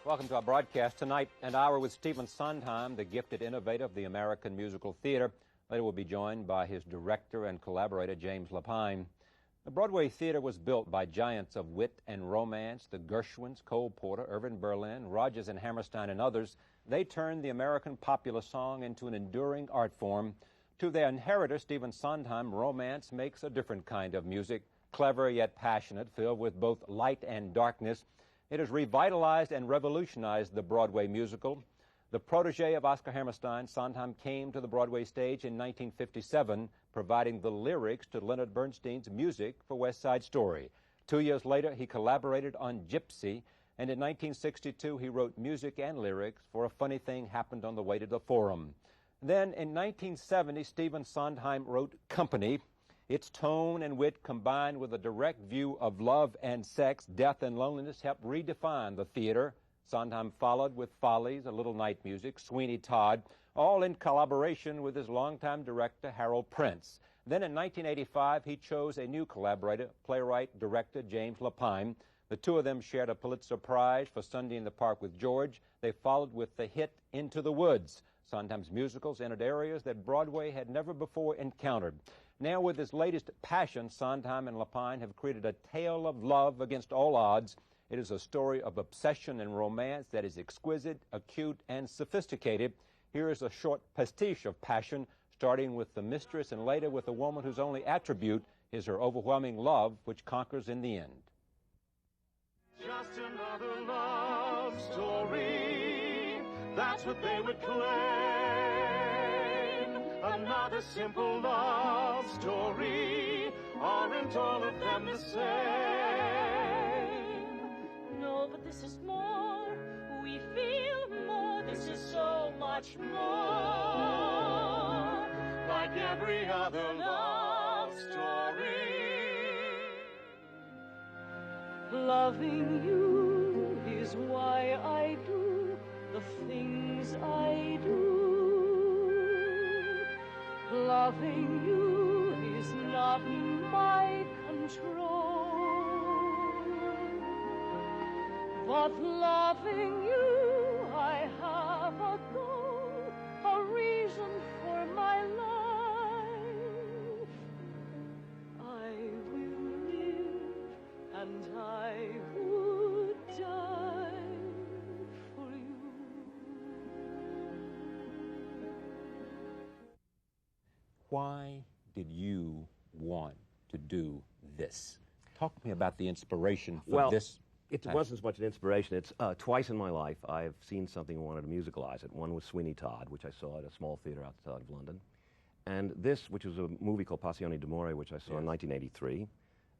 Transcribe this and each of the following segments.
Welcome to our broadcast tonight. An hour with Stephen Sondheim, the gifted innovator of the American musical theater. Later we'll be joined by his director and collaborator, James Lapine. The Broadway theater was built by giants of wit and romance, the Gershwins, Cole Porter, Irving Berlin, Rodgers and Hammerstein, and others. They turned the American popular song into an enduring art form. To their inheritor, Stephen Sondheim, romance makes a different kind of music, clever yet passionate, filled with both light and darkness. It has revitalized and revolutionized the Broadway musical. The protege of Oscar Hammerstein, Sondheim came to the Broadway stage in 1957, providing the lyrics to Leonard Bernstein's music for West Side Story. 2 years later, he collaborated on Gypsy, and in 1962, he wrote music and lyrics for A Funny Thing Happened on the Way to the Forum. Then, in 1970, Stephen Sondheim wrote Company. Its tone and wit, combined with a direct view of love and sex, death and loneliness, helped redefine the theater. Sondheim followed with Follies, A Little Night Music, Sweeney Todd, all in collaboration with his longtime director, Harold Prince. Then in 1985, he chose a new collaborator, playwright-director James Lapine. The two of them shared a Pulitzer Prize for Sunday in the Park with George. They followed with the hit Into the Woods. Sondheim's musicals entered areas that Broadway had never before encountered. Now, with his latest Passion, Sondheim and Lapine have created a tale of love against all odds. It is a story of obsession and romance that is exquisite, acute, and sophisticated. Here is a short pastiche of Passion, starting with the mistress and later with a woman whose only attribute is her overwhelming love, which conquers in the end. Just another love story, that's what they would claim. Another simple love story, aren't all of them the same? No, but this is more, we feel more, this is so much more, Like every other love story. Loving you is why I do the things I do. Loving you is not in my control. But loving you, I have a goal, a reason for my life. I will live and I would die for you. Why did you want to do this? Talk to me about the inspiration for this. It wasn't as much an inspiration. It's twice in my life I've seen something and wanted to musicalize it. One was Sweeney Todd, which I saw at a small theater outside of London. And this, which was a movie called Passione d'amore, which I saw in 1983.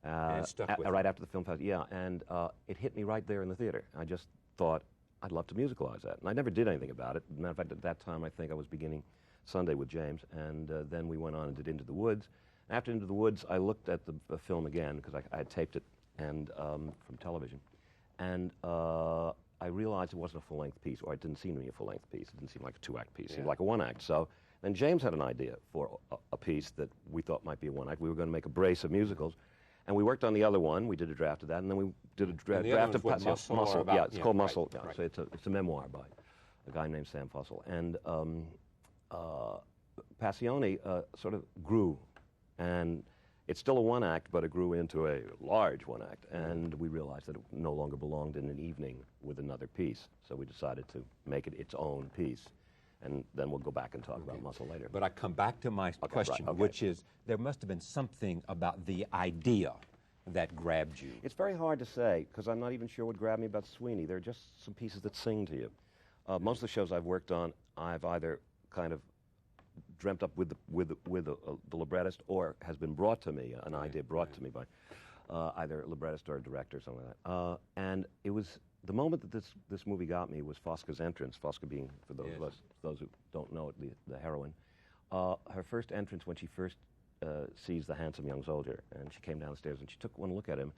And stuck with right after the film festival. Yeah, and it hit me right there in the theater. I just thought, I'd love to musicalize that. And I never did anything about it. As a matter of fact, at that time, I think I was beginning Sunday with James, and then we went on and did Into the Woods. After Into the Woods, I looked at the film again, because I had taped it and from television, and I realized it wasn't a full-length piece, or it didn't seem to be a full-length piece. It didn't seem like a two-act piece. It seemed like a one-act. So then James had an idea for a piece that we thought might be a one-act. We were going to make a brace of musicals, and we worked on the other one. We did a draft of that, and then we did a draft of Muscle. Yeah, it's called Muscle. Right, yeah, right. So it's a memoir by a guy named Sam Fussell. And Passione sort of grew, and it's still a one-act, but it grew into a large one-act, and we realized that it no longer belonged in an evening with another piece, so we decided to make it its own piece, and then we'll go back and talk about Muscle later. But I come back to my question, which is, there must have been something about the idea that grabbed you. It's very hard to say, because I'm not even sure what grabbed me about Sweeney. There are just some pieces that sing to you. Most of the shows I've worked on, I've either kind of dreamt up with the librettist, or has been brought to me, an idea brought to me by either a librettist or a director or something like that. And it was the moment that this movie got me was Fosca's entrance. Fosca being, for those of us, those who don't know it, the heroine. Her first entrance when she first sees the handsome young soldier, and she came down the stairs and she took one look at him,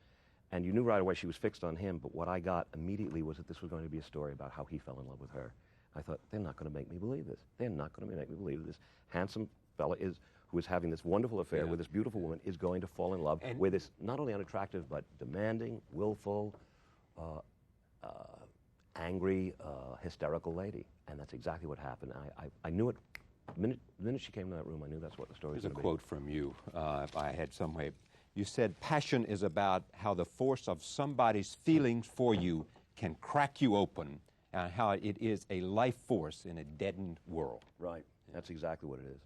and you knew right away she was fixed on him. But what I got immediately was that this was going to be a story about how he fell in love with her. I thought, they're not going to make me believe this. They're not going to make me believe that this handsome fella who is having this wonderful affair with this beautiful woman is going to fall in love with this not only unattractive but demanding, willful, angry, hysterical lady. And that's exactly what happened. I knew it. The minute she came to that room, I knew that's what the story was Here's going to a be. quote from you, if I had some way. You said, passion is about how the force of somebody's feelings for you can crack you open, and how it is a life force in a deadened world. Right. That's exactly what it is.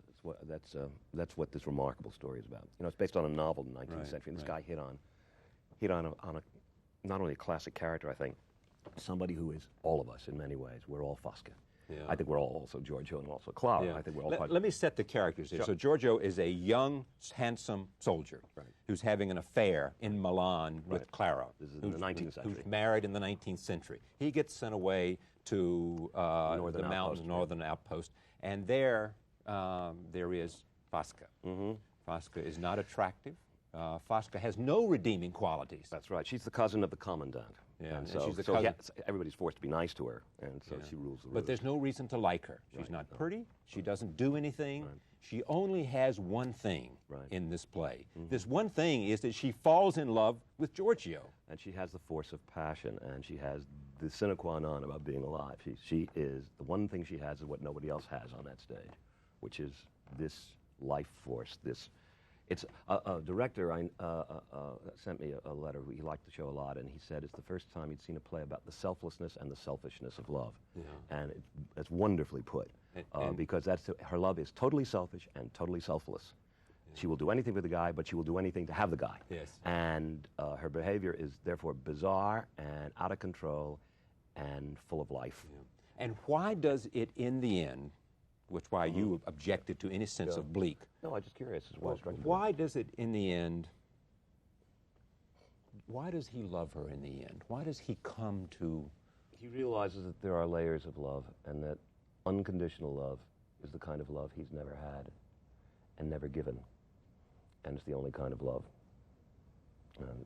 That's what this remarkable story is about. You know, it's based on a novel in the 19th century, and this guy hit on a not only a classic character, I think, somebody who is all of us in many ways. We're all Fosca. Yeah. I think we're all also Giorgio and also Clara. Yeah. I think we're all Let me set the characters here. Sure. So Giorgio is a young, handsome soldier who's having an affair in Milan with Clara. This is in the 19th century. Who's married in the 19th century. He gets sent away to the mountains, northern outpost, and there is Fosca. Fosca is not attractive. Fosca has no redeeming qualities. That's right. She's the cousin of the commandant. Yeah, and and she's the so cousin. everybody's forced to be nice to her, and so she rules the roost. But there's no reason to like her. She's not pretty. She doesn't do anything. She only has one thing in this play. This one thing is that she falls in love with Giorgio. And she has the force of passion, and she has the sine qua non about being alive. She is, the one thing she has is what nobody else has on that stage, which is this life force, this. It's a director sent me a letter. He liked the show a lot, and he said it's the first time he'd seen a play about the selflessness and the selfishness of love. Yeah. And it's wonderfully put, because her love is totally selfish and totally selfless. Yeah. She will do anything for the guy, but she will do anything to have the guy. Yes. And her behavior is therefore bizarre and out of control and full of life. Yeah. And why does it, in the end, which why you objected to any sense of bleak. No, I'm just curious. Why does it, in the end, why does he love her in the end? Why does he come to... He realizes that there are layers of love, and that unconditional love is the kind of love he's never had and never given. And it's the only kind of love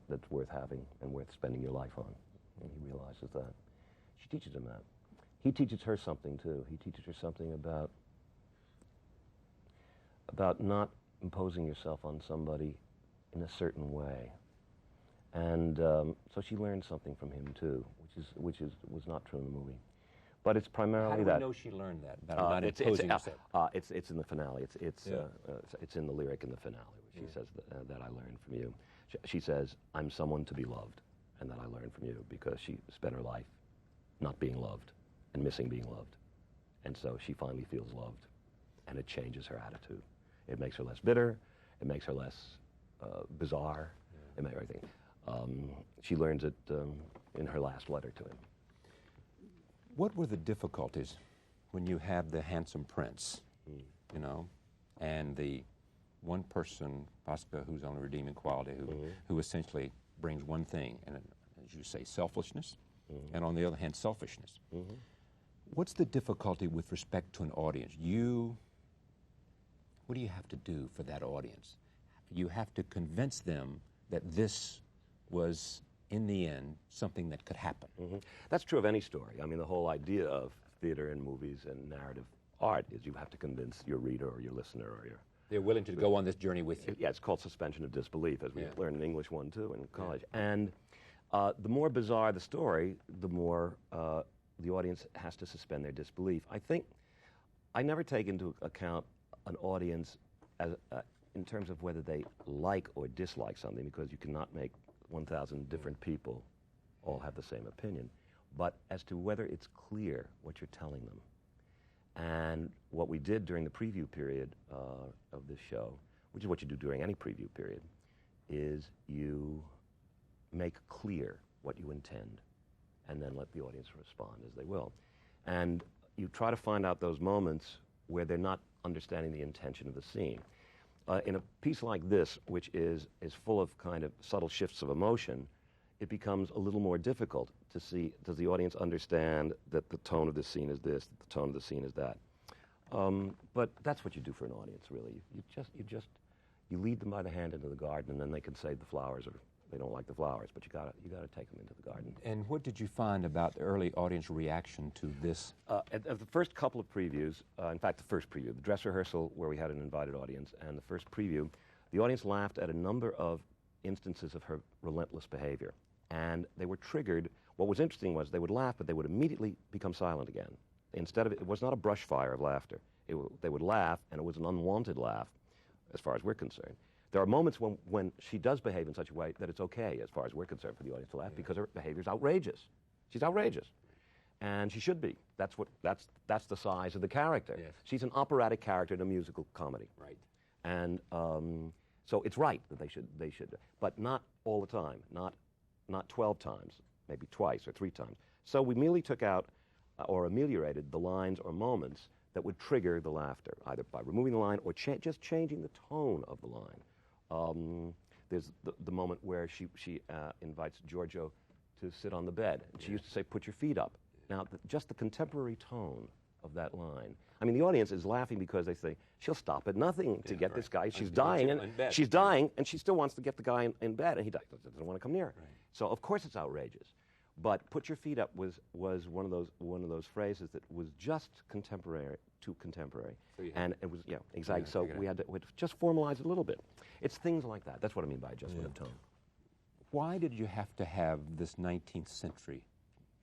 that's worth having and worth spending your life on. And he realizes that. She teaches him that. He teaches her something, too. He teaches her something about not imposing yourself on somebody in a certain way. And so she learned something from him, too, which was not true in the movie. But it's primarily that. How do we know she learned that, about not imposing herself? It's in the finale. It's in the lyric in the finale. She says that I learned from you. She says, I'm someone to be loved, and that I learned from you, because she spent her life not being loved and missing being loved. And so she finally feels loved, and it changes her attitude. It makes her less bitter. It makes her less bizarre. It makes everything. She learns it in her last letter to him. What were the difficulties when you have the handsome prince, you know, and the one person, Fosca, who's only redeeming quality, who essentially brings one thing, and as you say, selflessness, and on the other hand, selfishness. What's the difficulty with respect to an audience? What do you have to do for that audience? You have to convince them that this was, in the end, something that could happen. That's true of any story. I mean, the whole idea of theater and movies and narrative art is you have to convince your reader or your listener or your... They're willing to go on this journey with you. Yeah, it's called suspension of disbelief, as we learned in English 1, too, in college. And the more bizarre the story, the more the audience has to suspend their disbelief. I think I never take into account an audience as in terms of whether they like or dislike something, because you cannot make 1,000 different people all have the same opinion, but as to whether it's clear what you're telling them. And what we did during the preview period of this show, which is what you do during any preview period, is you make clear what you intend and then let the audience respond as they will. And you try to find out those moments where they're not understanding the intention of the scene. In a piece like this, which is full of kind of subtle shifts of emotion, it becomes a little more difficult to see, does the audience understand that the tone of the scene is this, that the tone of the scene is that. But that's what you do for an audience, really. You lead them by the hand into the garden, and then they can say the flowers, or they don't like the flowers, but you gotta take them into the garden. And what did you find about the early audience reaction to this? At the first couple of previews, in fact, the first preview, the dress rehearsal where we had an invited audience, and the first preview, the audience laughed at a number of instances of her relentless behavior. and they were triggered. What was interesting was they would laugh, but they would immediately become silent again. Instead of, it was not a brush fire of laughter. They would laugh, and it was an unwanted laugh, as far as we're concerned. There are moments when she does behave in such a way that it's okay, as far as we're concerned, for the audience to laugh, because her behavior is outrageous. She's outrageous. And she should be. That's the size of the character. Yes. She's an operatic character in a musical comedy. Right. And so it's right that they should, but not all the time, not 12 times, maybe twice or 3 times. So we merely took out or ameliorated the lines or moments that would trigger the laughter, either by removing the line or just changing the tone of the line. There's the moment where she invites Giorgio to sit on the bed. And she used to say, "Put your feet up." Now, just the contemporary tone of that line. I mean, the audience is laughing because they say, she'll stop at nothing to get this guy. She's dying, and she still wants to get the guy in bed, and he doesn't want to come near her. Right. So, of course, it's outrageous. But "put your feet up" was one of those phrases that was just contemporary to contemporary, and it was exactly. So we had to just formalize it a little bit. It's things like that. That's what I mean by adjustment of tone. Why did you have to have this 19th century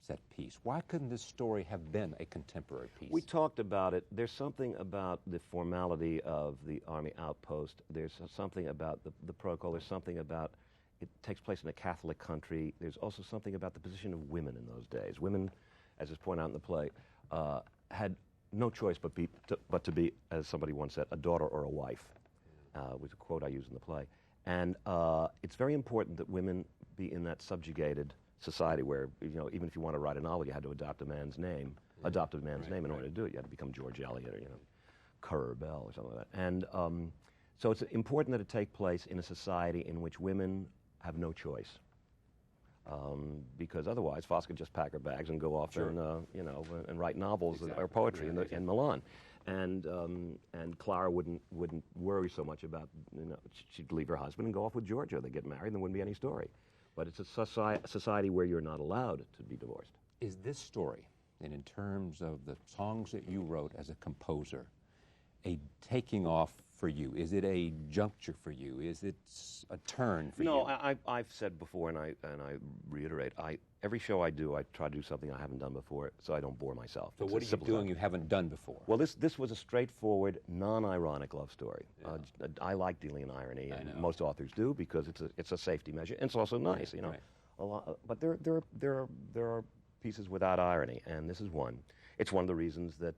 set piece? Why couldn't this story have been a contemporary piece? We talked about it. There's something about the formality of the Army outpost. There's something about the protocol. There's something about it takes place in a Catholic country. There's also something about the position of women in those days. Women, as is pointed out in the play, had no choice but to be, as somebody once said, a daughter or a wife, was a quote I used in the play. And it's very important that women be in that subjugated society where, even if you want to write a novel, you had to adopt a man's name, in order to do it. You had to become George Eliot or, Currer Bell or something like that. And so it's important that it take place in a society in which women have no choice. Because otherwise, Fosse could just pack her bags and go off and write novels or poetry in Milan. And Clara wouldn't worry so much about, she'd leave her husband and go off with Giorgio. They'd get married and there wouldn't be any story. But it's a society where you're not allowed to be divorced. Is this story, and in terms of the songs that you wrote as a composer, a taking off for you? Is it a juncture for you? Is it a turn for you? No, I've said before, and I reiterate, every show I do, I try to do something I haven't done before, so I don't bore myself. So what are you doing you haven't done before? Well, this was a straightforward, non-ironic love story. Yeah. I like dealing in irony, and most authors do, because it's a safety measure, and it's also nice, Right. A lot, but there are pieces without irony, and this is one. It's one of the reasons that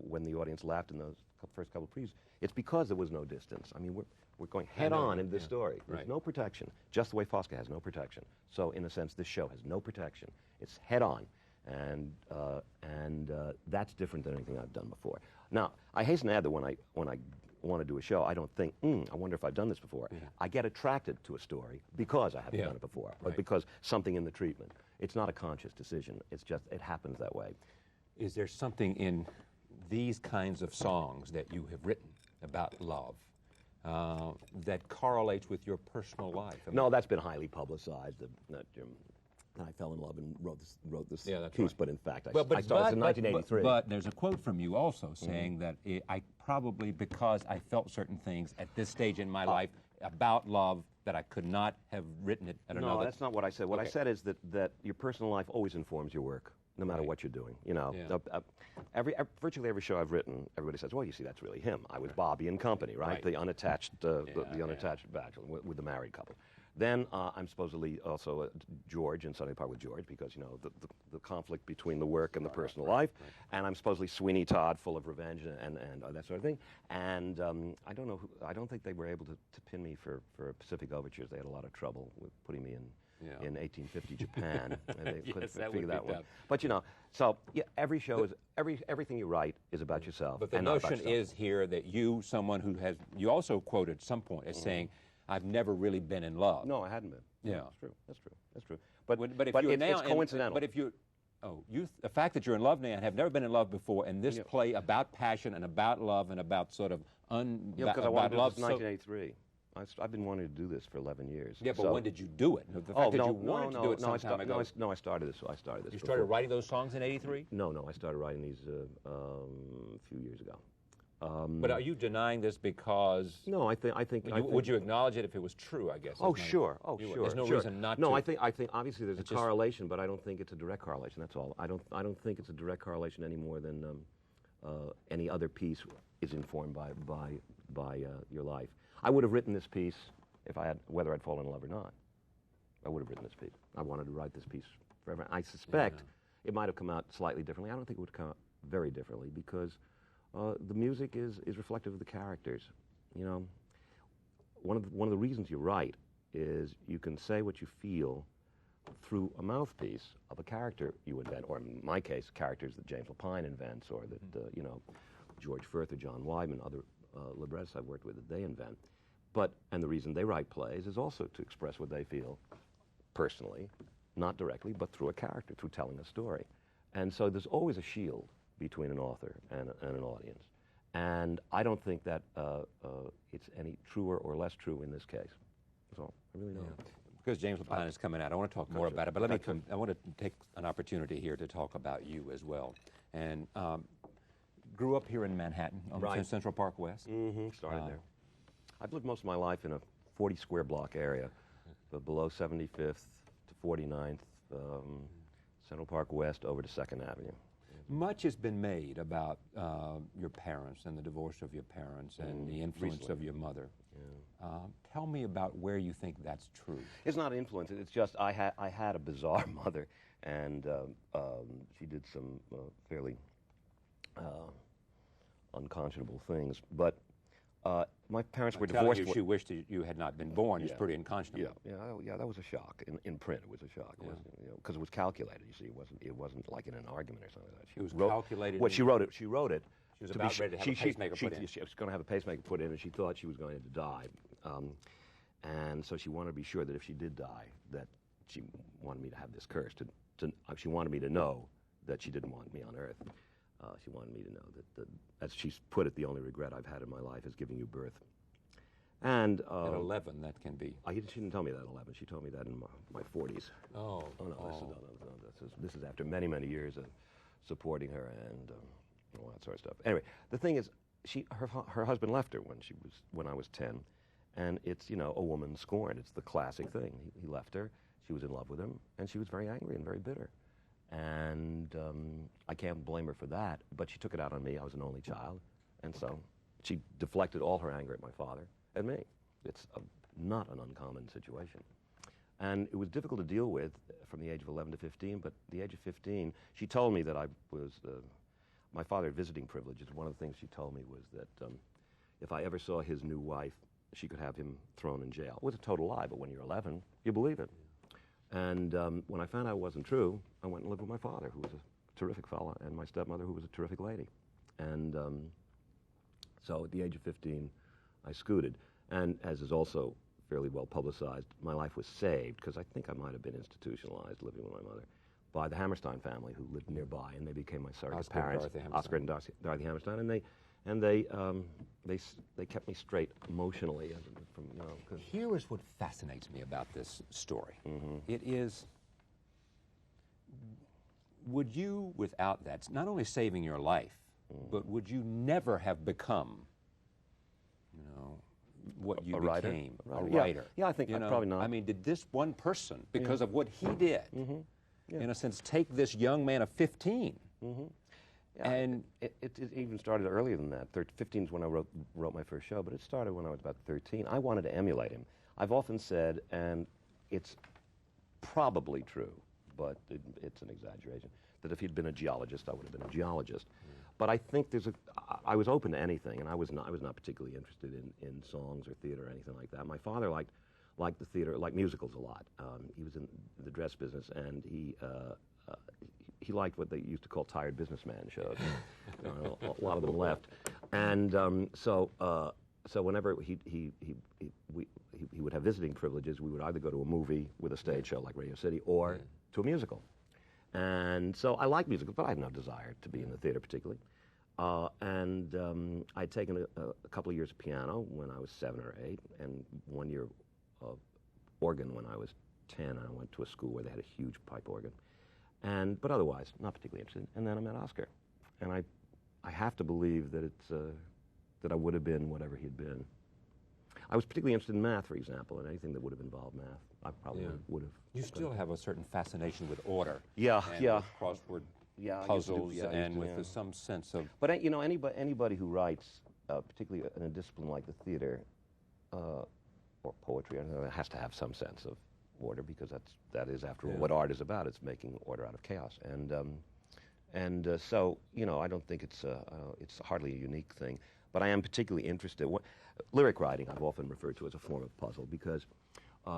when the audience laughed in those first couple of previews, it's because there was no distance. I mean, we're going head on into this story. There's no protection, just the way Fosse has no protection. So in a sense, this show has no protection. It's head on, and that's different than anything I've done before. Now, I hasten to add that when I want to do a show, I don't think, I wonder if I've done this before. Yeah. I get attracted to a story because I haven't done it before, but because something in the treatment. It's not a conscious decision. It's just, it happens that way. Is there something in these kinds of songs that you have written about love that correlates with your personal life? No, that's been highly publicized. I fell in love and wrote this piece, but in fact, I started in 1983. But there's a quote from you also saying that I probably, because I felt certain things at this stage in my life about love, that I could not have written it at another. No, that's not what I said. What I said is that your personal life always informs your work, no matter what you're doing. Virtually every show I've written, everybody says, "Well, you see, that's really him. I was Bobby and Company, right? The unattached, the unattached bachelor with the married couple." Then I'm supposedly also George in Sunday Park with George, because the conflict between the work and the personal life, and I'm supposedly Sweeney Todd, full of revenge and that sort of thing. And I don't think they were able to pin me for Pacific Overtures. They had a lot of trouble with putting me in 1850 Japan, and they couldn't figure that one. But so every show is everything you write is about yourself. But the notion is here that you also quoted at some point as saying, "I've never really been in love." No, I hadn't been. Yeah, that's true. But it's coincidental. But if the fact that you're in love now and have never been in love before, and this play about passion and about love and about sort of because I wanted to do this in 1983. I've been wanting to do this for 11 years. Yeah, but when did you do it? The fact that you wanted to do it some time ago. No, I started this. You started writing those songs in '83? No, I started writing these a few years ago. But are you denying this because? No, I think. Would you acknowledge it if it was true? I guess. Oh, sure. Oh, sure. There's no sure. reason not no, to. I think obviously there's a correlation, but I don't think it's a direct correlation. That's all. I don't think it's a direct correlation any more than any other piece is informed by your life. I would have written this piece if I had, whether I'd fallen in love or not. I would have written this piece. I wanted to write this piece forever. I suspect it might have come out slightly differently. I don't think it would come out very differently because the music is reflective of the characters. You know, one of the reasons you write is you can say what you feel through a mouthpiece of a character you invent, or in my case, characters that James Lapine invents, or that you know, George Firth or John Weidman, other librettists I've worked with, that they invent. And the reason they write plays is also to express what they feel personally, not directly, but through a character, through telling a story. And so there's always a shield between an author and an audience. And I don't think that it's any truer or less true in this case. So I really don't. Because James Lapine is coming out, I want to talk more about it, but I want to take an opportunity here to talk about you as well. And grew up here in Manhattan, on Central Park West. Started there. I've lived most of my life in a 40 square block area, but below 75th to 49th, Central Park West over to 2nd Avenue. Much has been made about your parents and the divorce of your parents and the influence of your mother. Yeah. Tell me about where you think that's true. It's not influence. It's just I had a bizarre mother, and she did some fairly unconscionable things. But my parents were divorced. She wished you had not been born. It's pretty unconscionable. Yeah, that was a shock. In print, it was a shock. Because it was calculated. You see, it wasn't like in an argument or something like that. It was calculated. Well, she wrote it. She was about ready to have a pacemaker put in. She was going to have a pacemaker put in, and she thought she was going to die. And so she wanted to be sure that if she did die, that she wanted me to have this curse. She wanted me to know that she didn't want me on Earth. She wanted me to know that, as she's put it, the only regret I've had in my life is giving you birth. And at 11, that can be. She didn't tell me that at 11. She told me that in my 40s. Oh no! This is after many, many years of supporting her and all that sort of stuff. Anyway, the thing is, her husband left her when I was 10, and it's, you know, a woman scorned. It's the classic thing. He left her. She was in love with him, and she was very angry and very bitter. And I can't blame her for that, but she took it out on me. I was an only child, and so she deflected all her anger at my father and me. It's not an uncommon situation. And it was difficult to deal with from the age of 11 to 15, but at the age of 15, she told me that I was, my father had visiting privileges. One of the things she told me was that if I ever saw his new wife, she could have him thrown in jail. It was a total lie, but when you're 11, you believe it. And when I found out it wasn't true, I went and lived with my father, who was a terrific fella, and my stepmother, who was a terrific lady. And so at the age of 15, I scooted. And as is also fairly well publicized, my life was saved, because I think I might have been institutionalized living with my mother, by the Hammerstein family, who lived nearby, and they became my surrogate parents, Oscar and Dorothy Hammerstein, and they kept me straight emotionally. From, you know, here is what fascinates me about this story. It is, would you, without that, not only saving your life, but would you never have become, you know, what you became, a writer? Yeah, I think probably not. I mean, did this one person, because of what he did, in a sense, take this young man of 15? Yeah, and it even started earlier than that. 15 is when I wrote my first show, but it started when I was about 13. I wanted to emulate him. I've often said, and it's probably true, but it's an exaggeration, that if he'd been a geologist, I would have been a geologist. But I think I was open to anything, and I was not particularly interested in songs or theater or anything like that. My father liked the theater, liked musicals a lot. He was in the dress business, and he liked what they used to call tired businessman shows. A lot of them left, and so whenever he would have visiting privileges, we would either go to a movie with a stage show like Radio City, or to a musical. And so I like musicals, but I had no desire to be in the theater particularly. And I'd taken a couple of years of piano when I was 7 or 8, and 1 year of organ when I was 10. I went to a school where they had a huge pipe organ. But otherwise, not particularly interested. And then I met Oscar. And I have to believe that that I would have been whatever he'd been. I was particularly interested in math, for example, and anything that would have involved math, I probably would have. You still have a certain fascination with order. Yeah, and yeah. with crossword I puzzles used to do- and I used to, with some sense of... But you know, anybody who writes, particularly in a discipline like the theater or poetry, has to have some sense of order, because that is, after all, what art is about. It's making order out of chaos, and so you know, I don't think it's hardly a unique thing. But I am particularly interested. Lyric writing, I've often referred to as a form of puzzle, because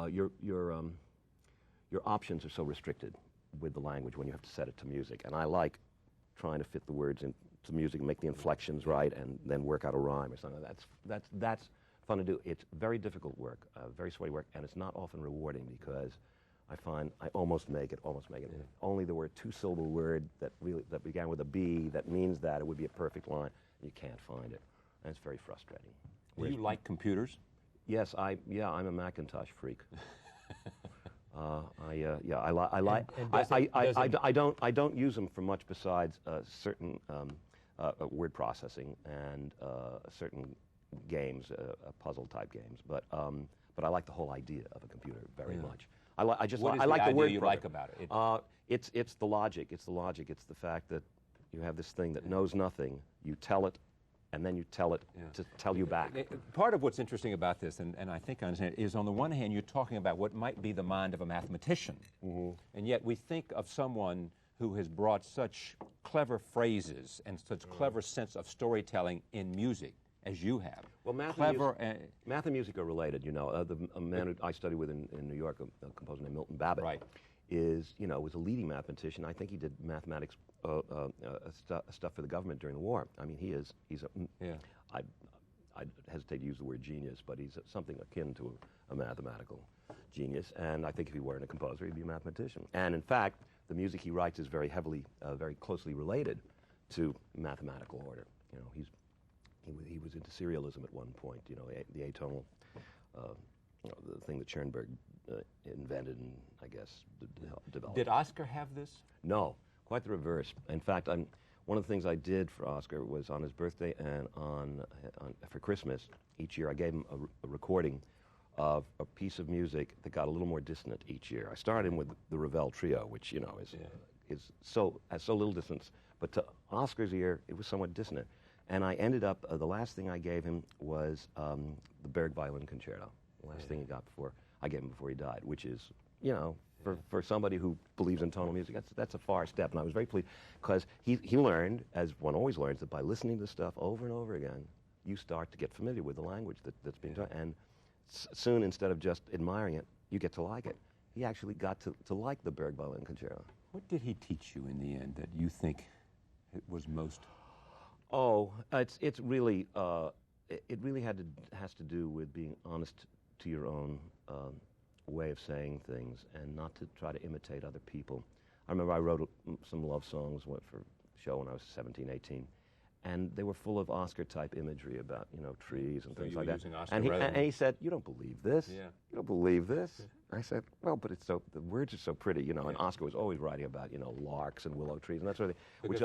your options are so restricted with the language when you have to set it to music. And I like trying to fit the words into music, make the inflections right, and then work out a rhyme or something. That's fun to do. It's very difficult work, very sweaty work, and it's not often rewarding, because I find I almost make it. Yeah. Only there were a two-syllable word that began with a B that means that it would be a perfect line. You can't find it, and it's very frustrating. Do you like computers? Yes, I'm a Macintosh freak. I don't use them for much besides certain word processing and certain games, puzzle type games. But I like the whole idea of a computer very much. I like the word you like about it? It's the logic. It's the fact that you have this thing that knows nothing. You tell it, and then you tell it to tell you back. Part of what's interesting about this, and I think I understand, is on the one hand, you're talking about what might be the mind of a mathematician, and yet we think of someone who has brought such clever phrases and such clever sense of storytelling in music as you have. Well, math and music are related, you know. A man who I studied with in New York, a composer named Milton Babbitt, was a leading mathematician. I think he did mathematics stuff for the government during the war. I mean, I hesitate to use the word genius, but he's something akin to a mathematical genius. And I think if he weren't a composer, he'd be a mathematician. And in fact, the music he writes is very very closely related to mathematical order. You know, he was into serialism at one point. You know, the atonal, the thing that Schoenberg invented and I guess developed. Did Oscar have this? No, quite the reverse. In fact, one of the things I did for Oscar was on his birthday and for Christmas each year I gave him a recording of a piece of music that got a little more dissonant each year. I started him with the Ravel Trio, which you know has so little dissonance, but to Oscar's ear it was somewhat dissonant. And I ended up, the last thing I gave him was the Berg Violin Concerto. The last thing I gave him before he died, which is, you know, for somebody who believes in tonal music, that's a far step. And I was very pleased, because he learned, as one always learns, that by listening to stuff over and over again, you start to get familiar with the language that's being taught. And soon, instead of just admiring it, you get to like it. He actually got to like the Berg Violin Concerto. What did he teach you in the end that you think it was most... Oh, it's really it really has to do with being honest to your own way of saying things and not to try to imitate other people. I remember I wrote some love songs for a show when I was 17, 18, and they were full of Oscar-type imagery about, you know, trees and things like that. And he said, "You don't believe this? Yeah. You don't believe this?" I said, "Well, but the words are so pretty, you know." And Oscar was always writing about, you know, larks and willow trees and that sort of thing. Which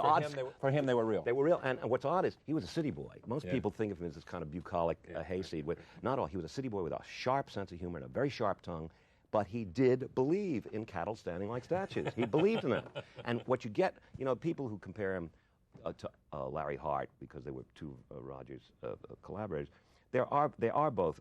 for him, they were real. They were real. And what's odd is he was a city boy. Most people think of him as this kind of bucolic hayseed. Not all. He was a city boy with a sharp sense of humor and a very sharp tongue. But he did believe in cattle standing like statues. He believed in them. And what you get, you know, people who compare him to Larry Hart, because they were two Rogers collaborators, they are both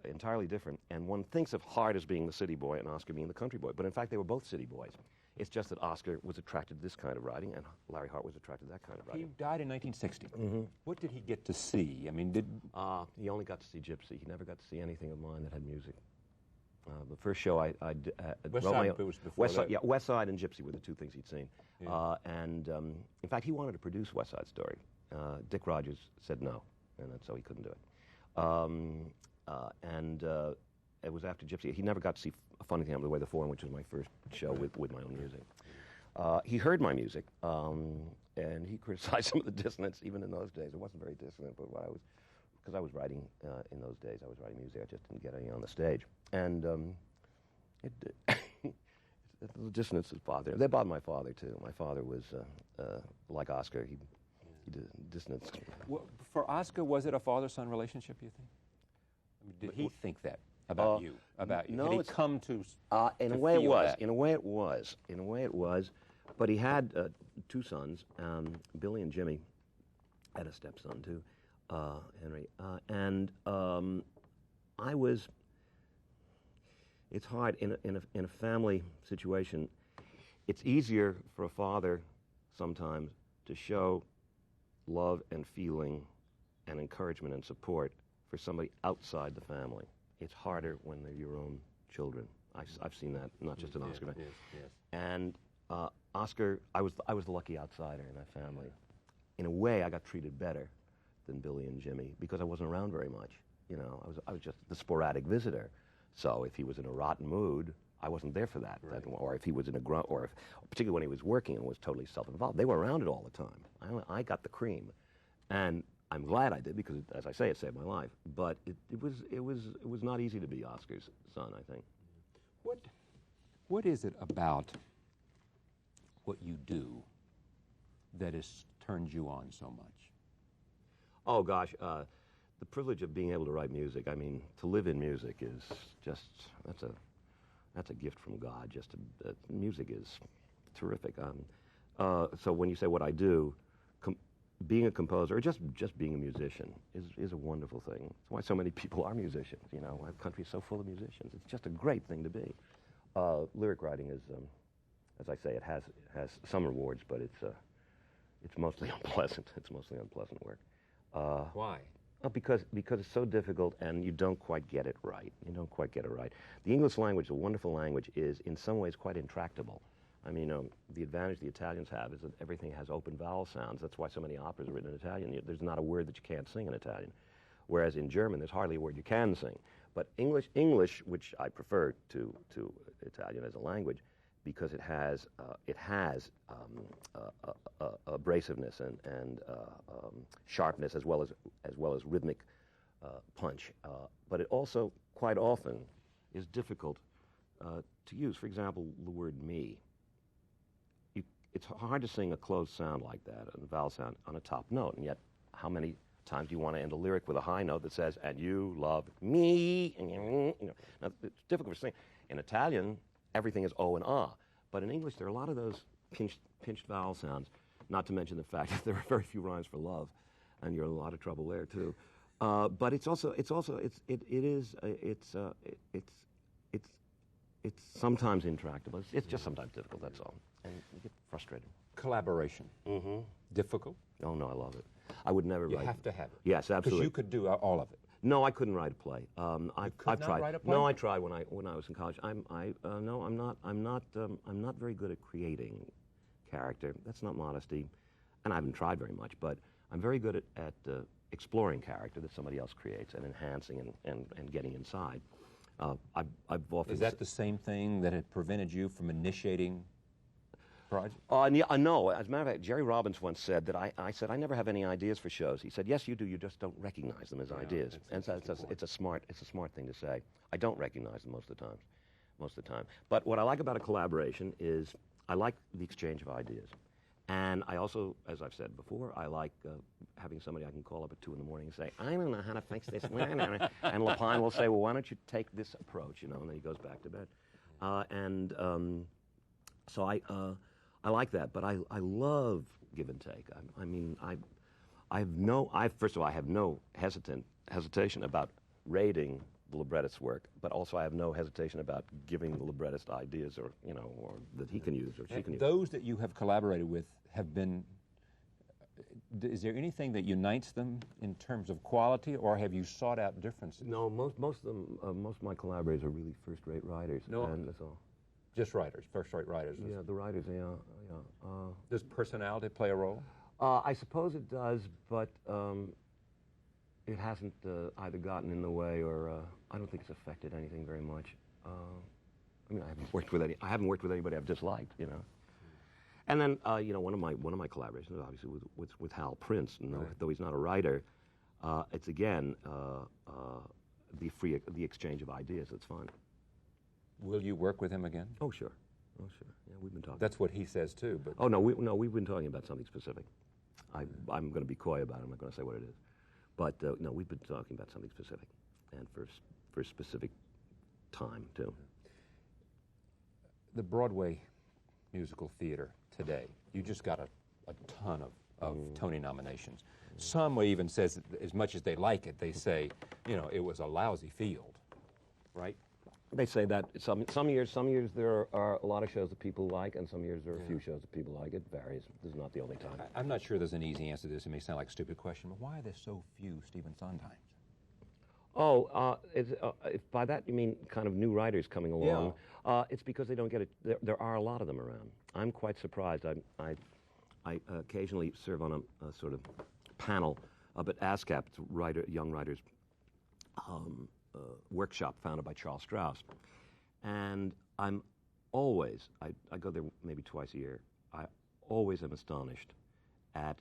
entirely different. And one thinks of Hart as being the city boy and Oscar being the country boy. But in fact, they were both city boys. It's just that Oscar was attracted to this kind of writing, and Larry Hart was attracted to that kind of writing. He died in 1960. What did he get to see? I mean, he only got to see Gypsy. He never got to see anything of mine that had music. The first show I West Side and Gypsy were the two things he'd seen. Yeah. In fact, he wanted to produce West Side Story. Dick Rogers said no, and so he couldn't do it. It was after Gypsy. He never got to see A Funny Thing Happened to the Way the Foreign, which was my first show with my own music. He heard my music, and he criticized some of the dissonance, even in those days. It wasn't very dissonant, but because I was writing in those days, I was writing music. I just didn't get any on the stage. And the dissonances bothered him. They bothered my father, too. My father was, like Oscar, dissonance. Well, for Oscar, was it a father-son relationship, you think? I mean, did he think that about you? About you? No, Did he come to in to a way it feel was. that? In a way it was. In a way it was. But he had two sons, Billy and Jimmy. Had a stepson too, Henry. I was. It's hard in a family situation. It's easier for a father sometimes to show love and feeling and encouragement and support for somebody outside the family. It's harder when they're your own children. I've seen that, not just in Oscar. Yes. And Oscar, I was the lucky outsider in that family. In a way, I got treated better than Billy and Jimmy because I wasn't around very much. You know, I was just the sporadic visitor. So if he was in a rotten mood, I wasn't there for that. Right. Or if he was in a grunt, or particularly when he was working and was totally self-involved, they were around it all the time. I got the cream, and I'm glad I did because, as I say, it saved my life. But it was not easy to be Oscar's son, I think. What is it about what you do that has turned you on so much? Oh gosh, the privilege of being able to write music. I mean, to live in music is just that's a gift from God. Music is terrific. So when you say what I do, being a composer or just being a musician is a wonderful thing. That's why so many people are musicians. You know, our country is so full of musicians. It's just a great thing to be. Lyric writing is, as I say, it has some rewards, but it's mostly unpleasant. It's mostly unpleasant work. Why? Because it's so difficult and you don't quite get it right. You don't quite get it right. The English language, a wonderful language, is in some ways quite intractable. I mean, the advantage the Italians have is that everything has open vowel sounds. That's why so many operas are written in Italian. There's not a word that you can't sing in Italian. Whereas in German, there's hardly a word you can sing. But English, which I prefer to Italian as a language, because it has abrasiveness and sharpness as well as rhythmic punch. But it also quite often is difficult to use. For example, the word "me." It's hard to sing a closed sound like that, a vowel sound, on a top note. And yet, how many times do you want to end a lyric with a high note that says, "And you love me"? And now, it's difficult to sing. In Italian, everything is O and ah. But in English, there are a lot of those pinched vowel sounds. Not to mention the fact that there are very few rhymes for love, and you're in a lot of trouble there too. But it's sometimes intractable. It's just sometimes difficult. That's all, and you get frustrated. Collaboration. Mm-hmm. Difficult? Oh no, I love it. I would never You write. have to have it. Yes, absolutely. Because you could do all of it. No, I couldn't write a play. I've tried. Write a play? No, I tried when I was in college. I'm not very good at creating character. That's not modesty, and I haven't tried very much. But I'm very good at exploring character that somebody else creates and enhancing and getting inside. I've often. Is that the same thing that had prevented you from initiating projects? No. As a matter of fact, Jerry Robbins once said that I said, I never have any ideas for shows. He said, yes, you do. You just don't recognize them as ideas. And it's a smart thing to say. I don't recognize them most of the time. But what I like about a collaboration is I like the exchange of ideas. And I also, as I've said before, I like having somebody I can call up at 2 in the morning and say, I don't know how to fix this. And Lapine will say, well, why don't you take this approach, and then he goes back to bed. So I like that, but I love give and take. First of all, I have no hesitation about rating the librettist's work, but also I have no hesitation about giving the librettist ideas or that he can use or she can use. Those that you have collaborated with have been, is there anything that unites them in terms of quality, or have you sought out differences? No, most of my collaborators are really first-rate writers. No, and that's all. Just writers, first-rate writers. Yeah, the writers, yeah. Does personality play a role? I suppose it does, but it hasn't either gotten in the way or I don't think it's affected anything very much. I mean, I haven't worked with anybody I've disliked, And then one of my collaborations obviously with Hal Prince, and though he's not a writer, it's again the exchange of ideas. That's fun. Will you work with him again? Oh sure. Yeah, we've been talking. That's what he says too. But oh no, we've been talking about something specific. I'm going to be coy about it. I'm not going to say what it is. But no, we've been talking about something specific, and for a specific time too. The Broadway musical theater today, you just got a ton of Tony nominations. Some even says, as much as they like it, they say, you know, it was a lousy field, right? They say that some years there are a lot of shows that people like, and some years there are a few shows that people like. It varies. This is not the only time. I'm not sure there's an easy answer to this. It may sound like a stupid question, but why are there so few Stephen Sondheims? Oh, if by that you mean kind of new writers coming along, it's because they don't get it. There are a lot of them around. I'm quite surprised. I occasionally serve on a sort of panel up at ASCAP, young writers workshop founded by Charles Strauss. And I'm always, I go there maybe twice a year, I always am astonished at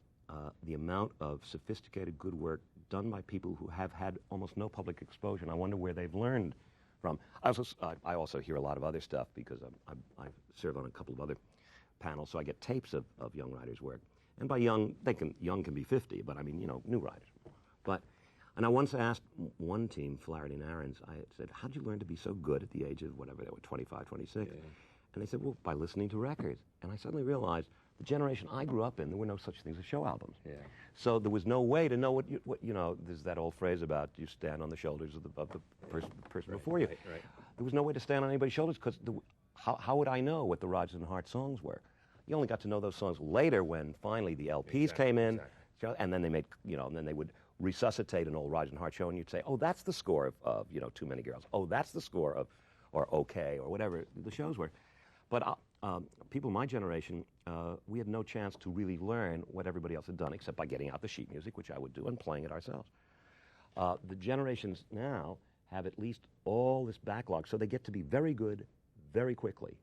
the amount of sophisticated good work done by people who have had almost no public exposure, and I wonder where they've learned from. I also hear a lot of other stuff because I serve on a couple of other panels, so I get tapes of young writers' work. And by young, young can be 50, but I mean, you know, new writers. And I once asked one team, Flaherty and Aarons, I said, how'd you learn to be so good at the age of whatever they were, 25, 26? Yeah. And they said, well, by listening to records. And I suddenly realized the generation I grew up in, there were no such things as show albums. Yeah. So there was no way to know what you know, there's that old phrase about you stand on the shoulders of the person before you. Right. There was no way to stand on anybody's shoulders because how would I know what the Rodgers and Hart songs were? You only got to know those songs later when finally the LPs came in, and then they made, you know, and then they would resuscitate an old Rodgers and Hart show, and you'd say, oh, that's the score of you know, Too Many Girls. Oh, that's the score of, or OK, or whatever the shows were. But people my generation, we had no chance to really learn what everybody else had done, except by getting out the sheet music, which I would do, and playing it ourselves. The generations now have at least all this backlog, so they get to be very good very quickly.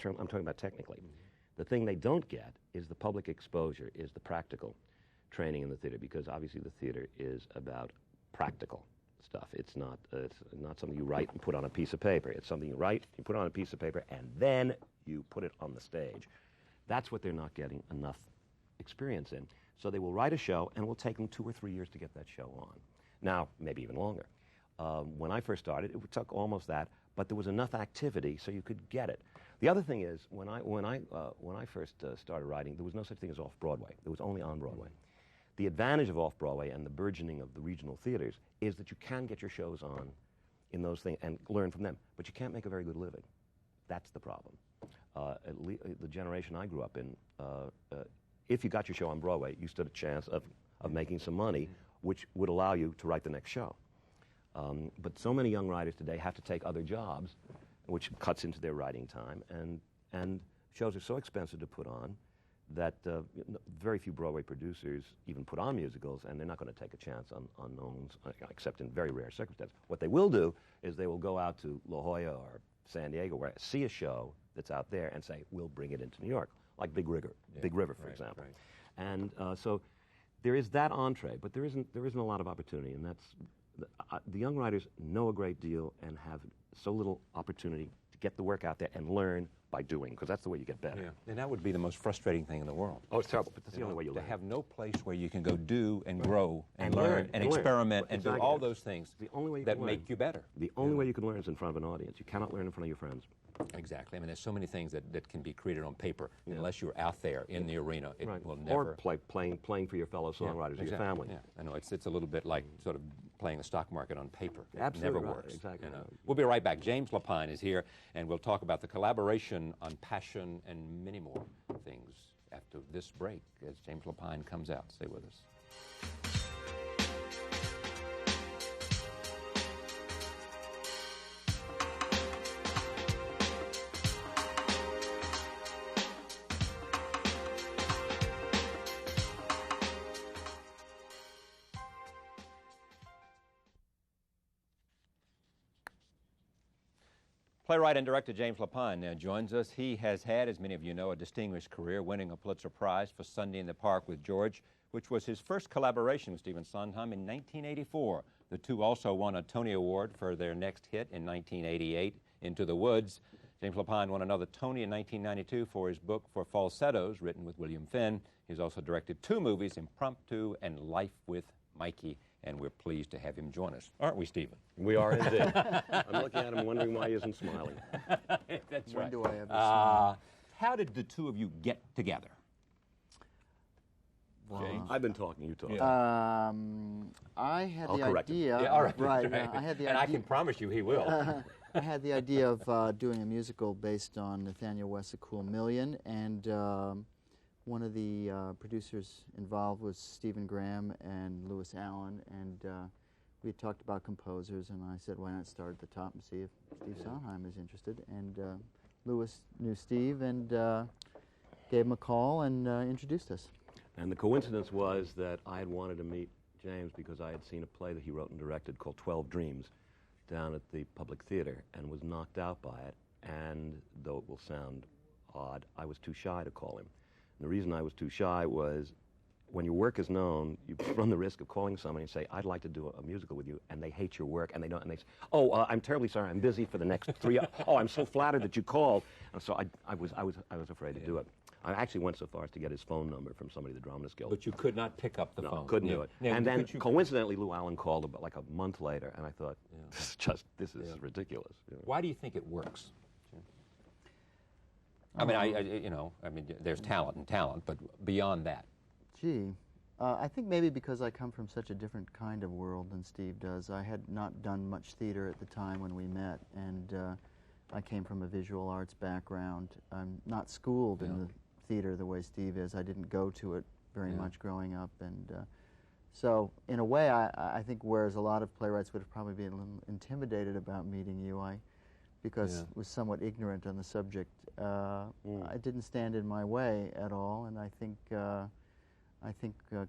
I'm talking about technically. Mm-hmm. The thing they don't get is the public exposure, is the practical training in the theater, because obviously the theater is about practical stuff. It's not something you write and put on a piece of paper. It's something you write, you put on a piece of paper, and then you put it on the stage. That's what they're not getting enough experience in. So they will write a show, and it will take them 2 or 3 years to get that show on. Now, maybe even longer. When I first started, it took almost that, but there was enough activity so you could get it. The other thing is, when I first started writing, there was no such thing as off-Broadway. There was only on-Broadway. The advantage of off-Broadway and the burgeoning of the regional theaters is that you can get your shows on in those things and learn from them, but you can't make a very good living. That's the problem. The generation I grew up in, if you got your show on Broadway, you stood a chance of making some money, which would allow you to write the next show. But so many young writers today have to take other jobs, which cuts into their writing time, and shows are so expensive to put on that very few Broadway producers even put on musicals, and they're not going to take a chance on unknowns, except in very rare circumstances. What they will do is they will go out to La Jolla or San Diego, where see a show that's out there, and say, we'll bring it into New York, like Big River, for example. Right. And so there is that entree, but there isn't a lot of opportunity, and that's the young writers know a great deal and have so little opportunity to get the work out there and learn by doing, because that's the way you get better. Yeah. And that would be the most frustrating thing in the world. Oh, it's terrible, but that's the only way you learn. To have no place where you can go do and grow and learn and experiment and do all those things that make you better. The only way you can learn is in front of an audience. You cannot learn in front of your friends. Exactly. I mean, there's so many things that can be created on paper. Unless you're out there in the arena, it will never... Or playing for your fellow songwriters or your family. Yeah. I know, it's a little bit like sort of playing the stock market on paper. Absolutely. It never works. Exactly. You know? We'll be right back. James Lapine is here, and we'll talk about the collaboration on passion and many more things after this break as James Lapine comes out. Stay with us. Playwright and director James Lapine now joins us. He has had, as many of you know, a distinguished career, winning a Pulitzer Prize for Sunday in the Park with George, which was his first collaboration with Stephen Sondheim in 1984. The two also won a Tony Award for their next hit in 1988, Into the Woods. James Lapine won another Tony in 1992 for his book For Falsettos, written with William Finn. He's also directed 2 movies, Impromptu and Life with Mikey, and we're pleased to have him join us. Aren't we, Stephen? We are indeed. I'm looking at him wondering why he isn't smiling. That's When right. do I ever smile? How did the two of you get together? James? I've been talking, you talk. I had I'll the correct him. idea. Yeah, all right. Right. right. I had the and idea. I can promise you he will. I had the idea of doing a musical based on Nathaniel West's A Cool Million, and one of the producers involved was Stephen Graham and Lewis Allen, and we had talked about composers, and I said, why not start at the top and see if Steve Sondheim is interested, and Lewis knew Steve and gave him a call and introduced us. And the coincidence was that I had wanted to meet James because I had seen a play that he wrote and directed called 12 Dreams down at the Public Theater and was knocked out by it. And though it will sound odd, I was too shy to call him. And the reason I was too shy was when your work is known, you run the risk of calling somebody and say, I'd like to do a musical with you, and they hate your work, and they don't, and they say, oh, I'm terribly sorry, I'm busy for the next 3 hours. Oh, I'm so flattered that you called. And so I was afraid to do it. I actually went so far as to get his phone number from somebody at the Dramatists Guild. But you could not pick up the No, phone. couldn't do it. Now, and then, could you- coincidentally, Lou Allen called about like a month later, and I thought, this is ridiculous. You know. Why do you think it works? I mean, there's talent and talent, but beyond that. Gee, I think maybe because I come from such a different kind of world than Steve does. I had not done much theater at the time when we met, and I came from a visual arts background. I'm not schooled in the theater the way Steve is. I didn't go to it very much growing up, and so in a way, I think whereas a lot of playwrights would have probably been a little intimidated about meeting you, because was somewhat ignorant on the subject. It didn't stand in my way at all, and I think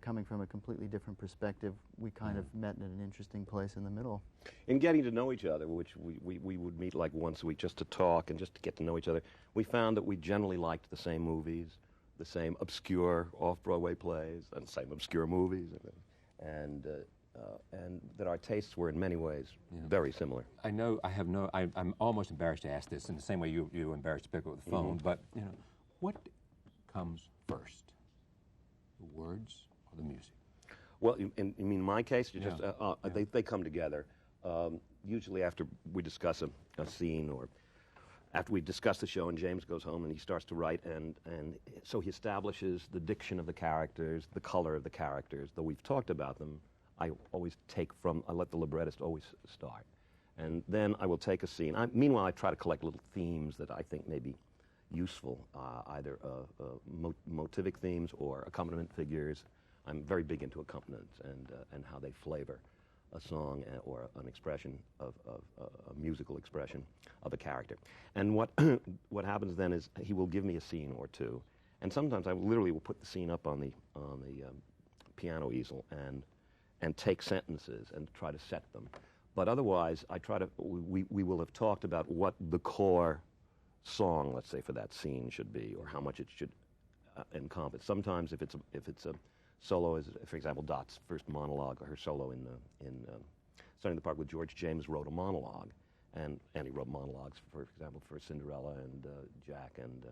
coming from a completely different perspective, we kind of met in an interesting place in the middle. In getting to know each other, which we would meet like once a week just to talk and just to get to know each other, we found that we generally liked the same movies, the same obscure off-Broadway plays, and the same obscure movies, and that our tastes were in many ways very similar. I'm almost embarrassed to ask this in the same way you were embarrassed to pick up the phone, but, what comes first? The words or the music? Well, in my case, they come together. Usually after we discuss a scene, or after we discuss the show, and James goes home and he starts to write, and so he establishes the diction of the characters, the color of the characters. Though we've talked about them, I let the librettist always start. And then I will take a scene. Meanwhile, I try to collect little themes that I think may be useful, either motivic themes or accompaniment figures. I'm very big into accompaniments and how they flavor a song or an expression of a musical expression of a character. And what happens then is he will give me a scene or two, and sometimes I literally will put the scene up on the piano easel and take sentences and try to set them. But otherwise, we will have talked about what the core song, let's say, for that scene should be, or how much it should encompass. Sometimes if it's a solo, as for example, Dot's first monologue, or her solo in Starting the Park with George, James wrote a monologue, and he wrote monologues, for example, for Cinderella and Jack and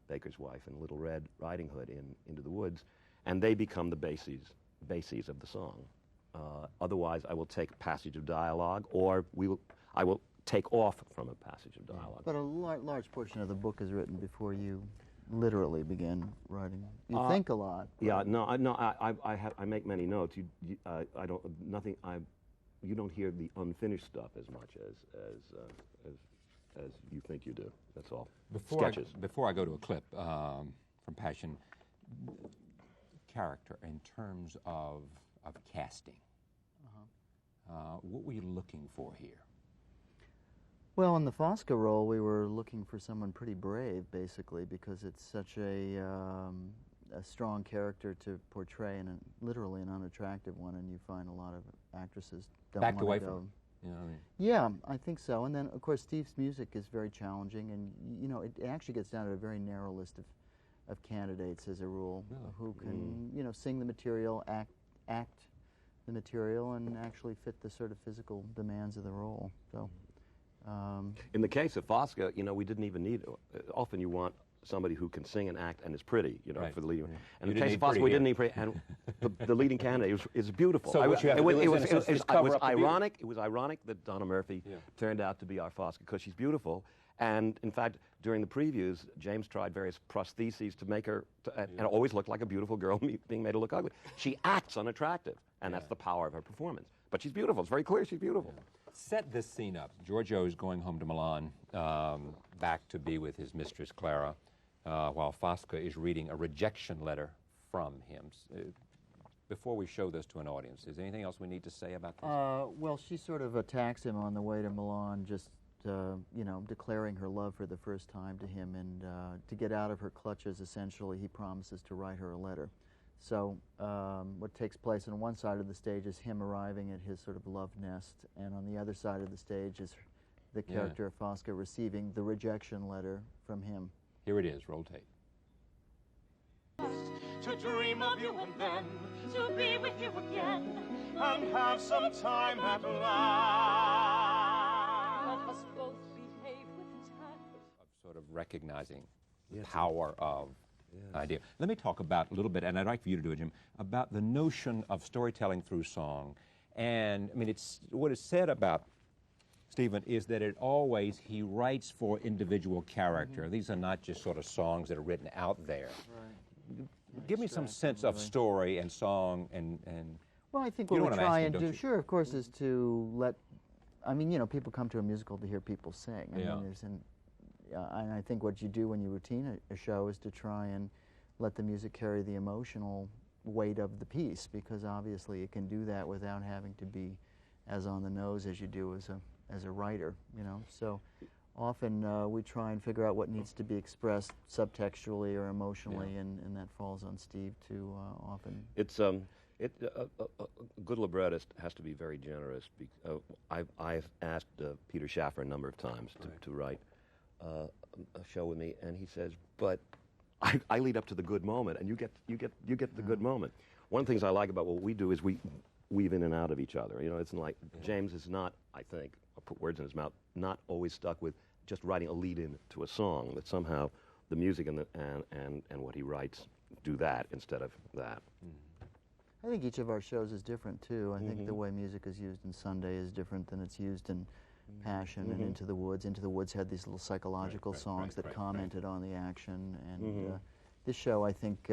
Baker's Wife and Little Red Riding Hood in Into the Woods, and they become the bases of the song. Otherwise, I will take a passage of dialogue, or I will take off from a passage of dialogue. But a large portion of the book is written before you literally begin writing. You think a lot. Yeah, I make many notes. You don't hear the unfinished stuff as much as you think you do. That's all. Sketches. Before I go to a clip from Passion, character in terms of casting. What were you looking for here? Well, in the Fosca role, we were looking for someone pretty brave, basically, because it's such a strong character to portray, and literally an unattractive one, and you find a lot of actresses don't want to go. Backed away from him. You know what I mean? Yeah, I think so. And then, of course, Steve's music is very challenging, and it actually gets down to a very narrow list of candidates, as a rule, who can sing the material, act the material, and actually fit the sort of physical demands of the role. So In the case of Fosca, you know, we didn't even need. Often you want somebody who can sing and act and is pretty, you know, Right. for the leading. And You in the case didn't of need Fosca, we pretty didn't need pretty, and the leading candidate is beautiful. So what you have to do is, in a sense, just cover up the beauty. ironic. It was ironic that Donna Murphy turned out to be our Fosca because she's beautiful. And in fact, during the previews, James tried various prostheses to make her, and it always looked like a beautiful girl being made to look ugly. She acts unattractive, and that's the power of her performance. But she's beautiful. It's very clear she's beautiful. Set this scene up. Giorgio is going home to Milan, back to be with his mistress Clara, while Fosca is reading a rejection letter from him. Before we show this to an audience, is there anything else we need to say about this? Well, she sort of attacks him on the way to Milan, just you know, declaring her love for the first time to him, and to get out of her clutches, essentially, he promises to write her a letter. So what takes place on one side of the stage is him arriving at his sort of love nest, and on the other side of the stage is the character of Fosca receiving the rejection letter from him. Here it is, roll tape. To dream of you and then To be with you again. and have some time at last. Let us both behave with tact. Of sort of recognizing the power of idea. Let me talk about a little bit, and I'd like for you to do it, Jim, about the notion of storytelling through song. And I mean, it's what is said about Stephen is that he writes for individual character. These are not just sort of songs that are written out there. Right. Give me some sense of story and song and Well, I think You what know we what I'm try asking, and don't do, you? sure, of course, is to let, I mean, you know, people come to a musical to hear people sing. I Yeah. mean, and I think what you do when you routine a show is to try and let the music carry the emotional weight of the piece, because obviously it can do that without having to be as on the nose as you do as a writer, you know. So often we try and figure out what needs to be expressed subtextually or emotionally, and that falls on Steve to often. It's a good librettist has to be very generous. I've asked Peter Schaffer a number of times to write a show with me, and he says, "But I lead up to the good moment, and you get the good moment." One of the things I like about what we do is we weave in and out of each other. You know, it's like James is not, I think, I'll put words in his mouth, not always stuck with just writing a lead-in to a song. That somehow the music and what he writes do that instead of that. I think each of our shows is different too. I think the way music is used in Sunday is different than it's used in Passion and Into the Woods. Into the Woods had these little psychological songs that commented on the action, and this show, I think,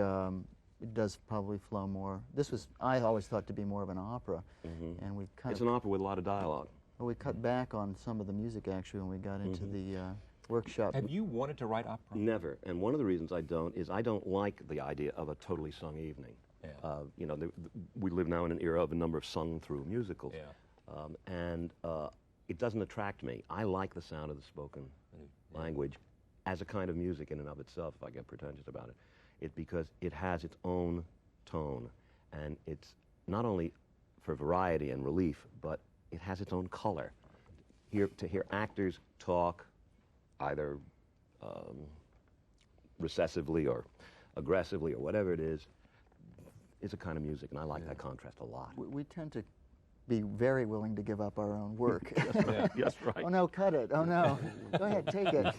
it does probably flow more. This was, I always thought, to be more of an opera, and we It's an opera with a lot of dialogue. we cut back on some of the music actually when we got into the workshop. have you wanted to write opera? Never. And one of the reasons I don't is I don't like the idea of a totally sung evening. Yeah. You know, we live now in an era of a number of sung-through musicals. Yeah. And it doesn't attract me. I like the sound of the spoken language as a kind of music in and of itself, if I get pretentious about it. Because it has its own tone, and it's not only for variety and relief, but it has its own color. To hear actors talk either recessively or aggressively or whatever it is a kind of music, and I like that contrast a lot. We tend to be very willing to give up our own work. Yes, right. Oh no, cut it. Oh no. Go ahead, take it.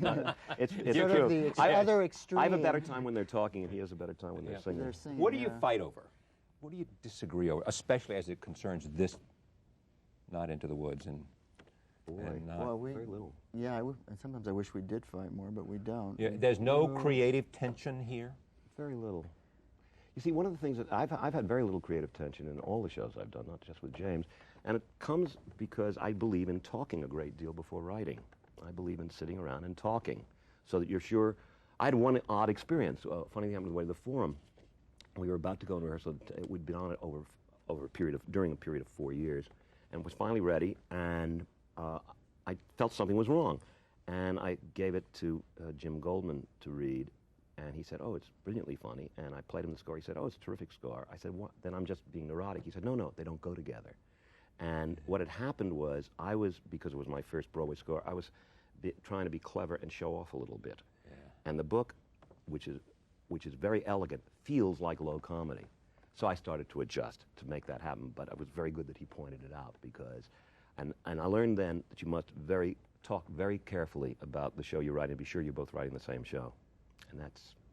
It's sort true. of the other extreme. I have a better time when they're talking, and he has a better time when they're singing. They're singing, What do you fight over? What do you disagree over, especially as it concerns this, not Into the Woods and not? Well, Very little. Yeah, and sometimes I wish we did fight more, but we don't. Yeah, there's no creative tension here? Very little. You see, one of the things that I've had very little creative tension in all the shows I've done, not just with James, and it comes because I believe in talking a great deal before writing. I believe in sitting around and talking, so that you're sure. I had one odd experience. Funny thing happened on the way to the Forum. We were about to go into rehearsal. We'd been on it during a period of 4 years, and was finally ready. And I felt something was wrong, and I gave it to Jim Goldman to read. And he said, "Oh, it's brilliantly funny." And I played him the score. He said, "Oh, it's a terrific score." I said, "What? Then I'm just being neurotic." He said, "No, they don't go together." And what had happened was, because it was my first Broadway score, I was trying to be clever and show off a little bit. Yeah. And the book, which is very elegant, feels like low comedy. So I started to adjust to make that happen. But it was very good that he pointed it out, because, and I learned then that you must very talk very carefully about the show you're writing, be sure you're both writing the same show. And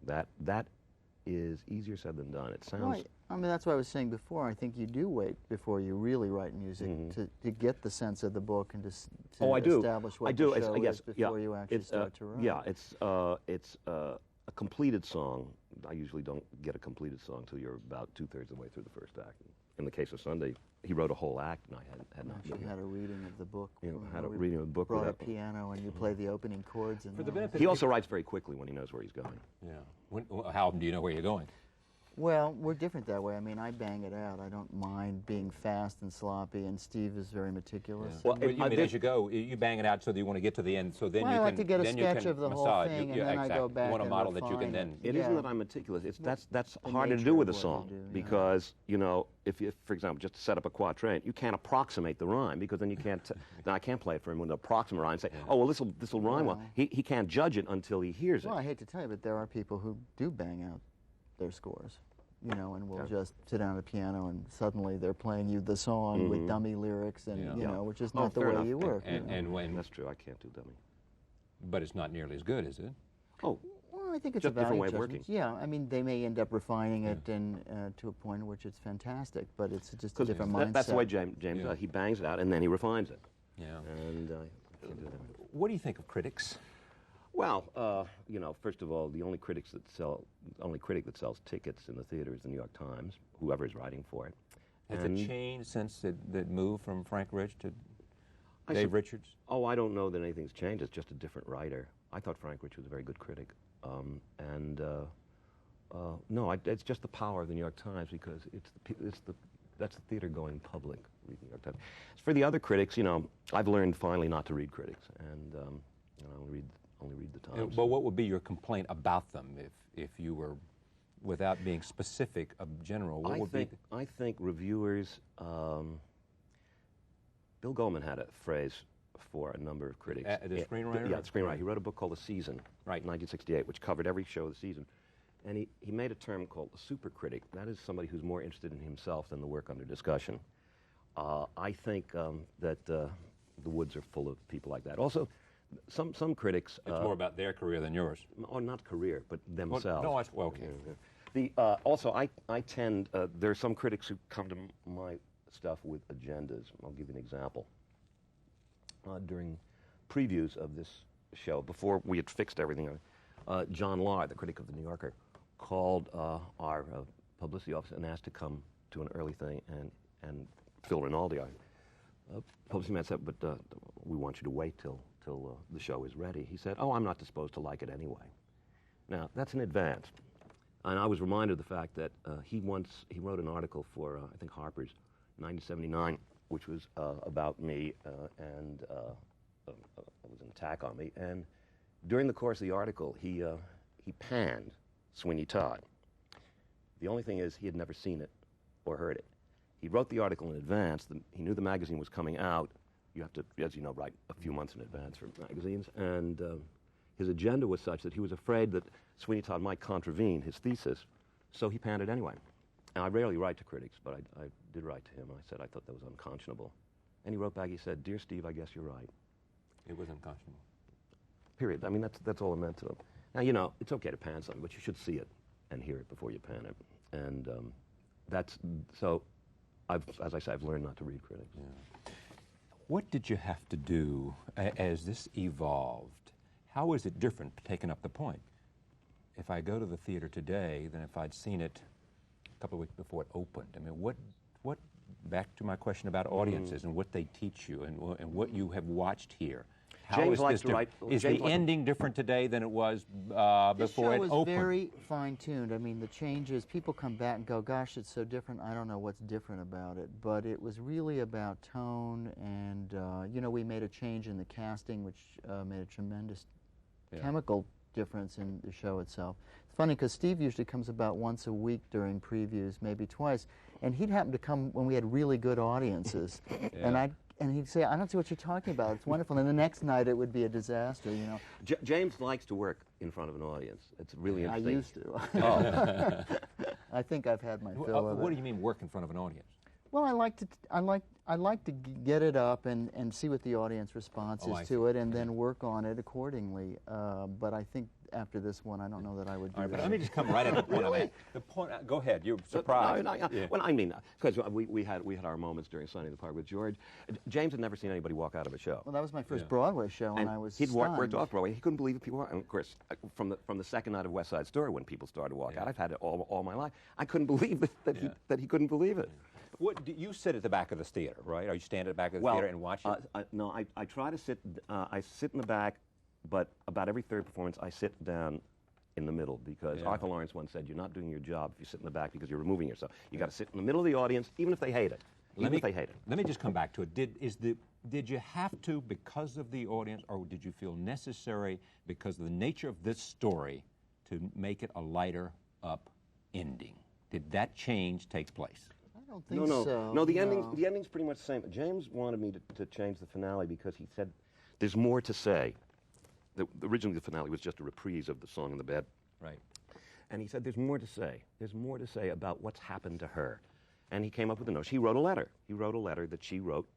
that is easier said than done. It sounds... Right. I mean, that's what I was saying before. I think you do wait before you really write music to get the sense of the book and to establish what the show is before you actually start to write. Yeah, it's a completed song. I usually don't get a completed song until you're about 2/3 of the way through the first act. In the case of Sunday, he wrote a whole act, and I had not. Actually had a reading of the book. Had a reading of the book. Brought a piano, and you play the opening chords. And he also writes very quickly when he knows where he's going. Yeah. How do you know where you're going? Well, we're different that way. I mean, I bang it out. I don't mind being fast and sloppy, and Steve is very meticulous. Yeah. Well, you mean as you go, you bang it out so that you want to get to the end, so then you can... I like to get a sketch of the whole massage. thing, and then I go back and you want a model refine that you can then... It isn't that I'm meticulous. That's harder to do with a song because, you know, if you, for example, just to set up a quatrain, you can't approximate the rhyme because then you can't... then I can't play it for him with an approximate rhyme and say, oh, well, this will rhyme well. He can't judge it until he hears it. Well, I hate to tell you, but there are people who do bang out their scores. You know, and we'll just sit down at the piano and suddenly they're playing you the song with dummy lyrics and, you know, which is not the way you work. And when... That's true, I can't do dummy. But it's not nearly as good, is it? Oh. Well, I think it's just a different way of working. Yeah, I mean, they may end up refining it and to a point in which it's fantastic, but it's just a different mindset. That's the way James does. He bangs it out and then he refines it. Yeah. And I can't do that. What do you think of critics? Well, you know, first of all, the only critic that sells tickets in the theater is the New York Times, whoever is writing for it. Has it changed since it moved from Frank Rich to Dave Richards? Oh, I don't know that anything's changed. It's just a different writer. I thought Frank Rich was a very good critic. No, it's just the power of the New York Times because that's the theater-going public, reading the New York Times. As for the other critics, you know, I've learned finally not to read critics, and you know, only read the Times. Well, what would be your complaint about them if you were, without being specific, of general? What would be? I think reviewers. Bill Goldman had a phrase for a number of critics. The screenwriter? Yeah, the screenwriter. He wrote a book called The Season, right, 1968, which covered every show of the season. And he made a term called the super critic. That is somebody who's more interested in himself than the work under discussion. I think that the woods are full of people like that. Also, some critics... It's more about their career than yours. Or not career, but themselves. Well, okay. Also, I tend... there are some critics who come to my stuff with agendas. I'll give you an example. During previews of this show, before we had fixed everything, John Lahr, the critic of The New Yorker, called our publicity office and asked to come to an early thing, and Phil Rinaldi, our publicity man, said, but we want you to wait till the show is ready. He said, oh, I'm not disposed to like it anyway. Now, that's in advance. And I was reminded of the fact that he wrote an article for, I think, Harper's, 1979, which was about me, and it was an attack on me. And during the course of the article, he panned Sweeney Todd. The only thing is he had never seen it or heard it. He wrote the article in advance. He knew the magazine was coming out. You have to, as you know, write a few months in advance for magazines. And his agenda was such that he was afraid that Sweeney Todd might contravene his thesis, so he panned it anyway. And I rarely write to critics, but I did write to him. I said I thought that was unconscionable. And he wrote back, he said, Dear Steve, I guess you're right. It was unconscionable. Period. I mean, that's all I meant to him. Now, you know, it's okay to pan something, but you should see it and hear it before you pan it. And so, as I say, I've learned not to read critics. Yeah. What did you have to do as this evolved? How is it different, taking up the point? If I go to the theater today than if I'd seen it a couple of weeks before it opened. I mean, what? Back to my question about audiences and what they teach you and what you have watched here. James likes to write. Is the ending different today than it was before it opened? The show was very fine-tuned. I mean, the changes, people come back and go, gosh, it's so different. I don't know what's different about it. But it was really about tone and, you know, we made a change in the casting, which made a tremendous chemical difference in the show itself. It's funny because Steve usually comes about once a week during previews, maybe twice, and he'd happen to come when we had really good audiences, and he'd say, I don't see what you're talking about, it's wonderful, and the next night it would be a disaster, you know. James likes to work in front of an audience. It's really interesting. I used to. Oh. I think I've had my fill of it. What do you mean work in front of an audience? Well, I like to get it up and see what the audience response is to it, and then work on it accordingly. But I think after this one, I don't know that I would do All right, that. but let me just come right at the point. Really? The point. Go ahead. You're surprised. Yeah. Well, I mean, because we had our moments during Sunny in the Park with George. James had never seen anybody walk out of a show. Well, that was my first Broadway show, and I was he'd stunned. worked off Broadway. He couldn't believe it. People, and of course, from the second night of West Side Story, when people started to walk out, I've had it all my life. I couldn't believe that he couldn't believe it. What do you sit at the back of the theater, right? Are you stand at the back of the theater and watch it? No, I try to sit. I sit in the back, but about every third performance, I sit down in the middle, because Arthur Lawrence once said, "You're not doing your job if you sit in the back, because you're removing yourself. You got to sit in the middle of the audience, even if they hate it. Let me just come back to it. Did you have to, because of the audience, or did you feel necessary because of the nature of this story, to make it a lighter up ending? Did that change take place? I don't think so. No, the ending's pretty much the same. James wanted me to change the finale because he said there's more to say. Originally, the finale was just a reprise of the song in the bed. Right. And he said there's more to say. There's more to say about what's happened to her. And he came up with a note. He wrote a letter. He wrote a letter that she wrote.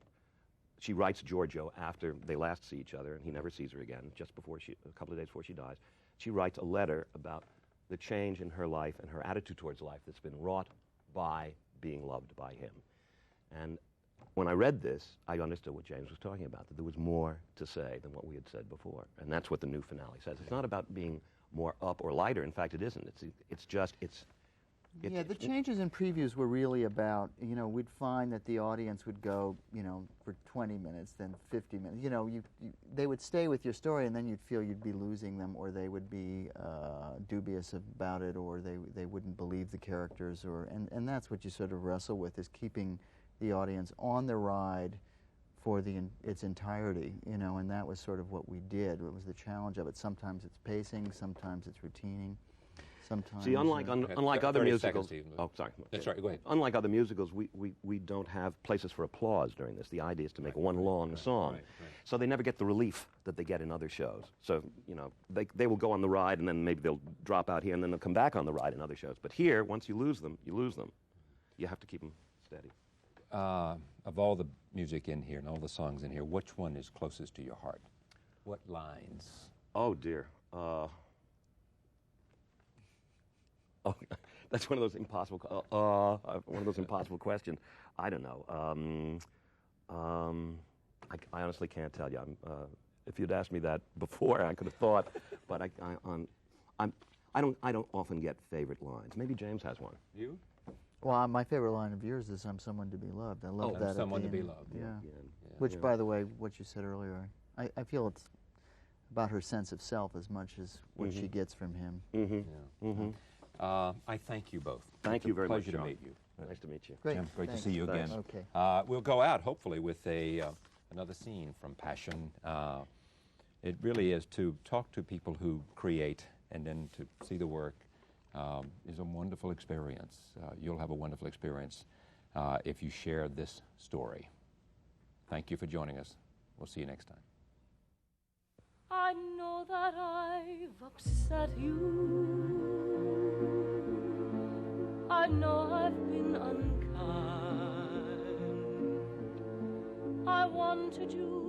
She writes Giorgio after they last see each other, and he never sees her again, just before a couple of days before she dies. She writes a letter about the change in her life and her attitude towards life that's been wrought by being loved by him. And when I read this, I understood what James was talking about, that there was more to say than what we had said before. And that's what the new finale says. It's not about being more up or lighter. In fact, it isn't. Yeah, the changes in previews were really about, we'd find that the audience would go, for 20 minutes, then 50 minutes. They would stay with your story, and then you'd feel you'd be losing them, or they would be dubious about it, or they wouldn't believe the characters, and that's what you sort of wrestle with, is keeping the audience on the ride for its entirety, and that was sort of what we did. It was the challenge of it. Sometimes it's pacing, sometimes it's routining. Sometimes. See, unlike other musicals, sorry. That's right. Go ahead. Unlike other musicals, we don't have places for applause during this. The idea is to make one long song, so they never get the relief that they get in other shows. So they will go on the ride, and then maybe they'll drop out here, and then they'll come back on the ride in other shows. But here, once you lose them, you lose them. You have to keep them steady. Of all the music in here and all the songs in here, which one is closest to your heart? What lines? Oh dear. Oh, that's one of those impossible questions. I don't know. I honestly can't tell you. If you'd asked me that before, I could have thought. But I don't often get favorite lines. Maybe James has one. You? Well, my favorite line of yours is "I'm someone to be loved." I love that. I'm someone to be end. loved. Yeah. Which, by the way, what you said earlier, I feel it's about her sense of self as much as what she gets from him. I thank you both. Thank you very much. Pleasure to meet you. Nice to meet you. Great. Jim, great Thanks. to see you again. Okay. We'll go out, hopefully, with another scene from Passion. It really is to talk to people who create and then to see the work is a wonderful experience. You'll have a wonderful experience if you share this story. Thank you for joining us. We'll see you next time. I know that I've upset you. I know I've been unkind. I wanted you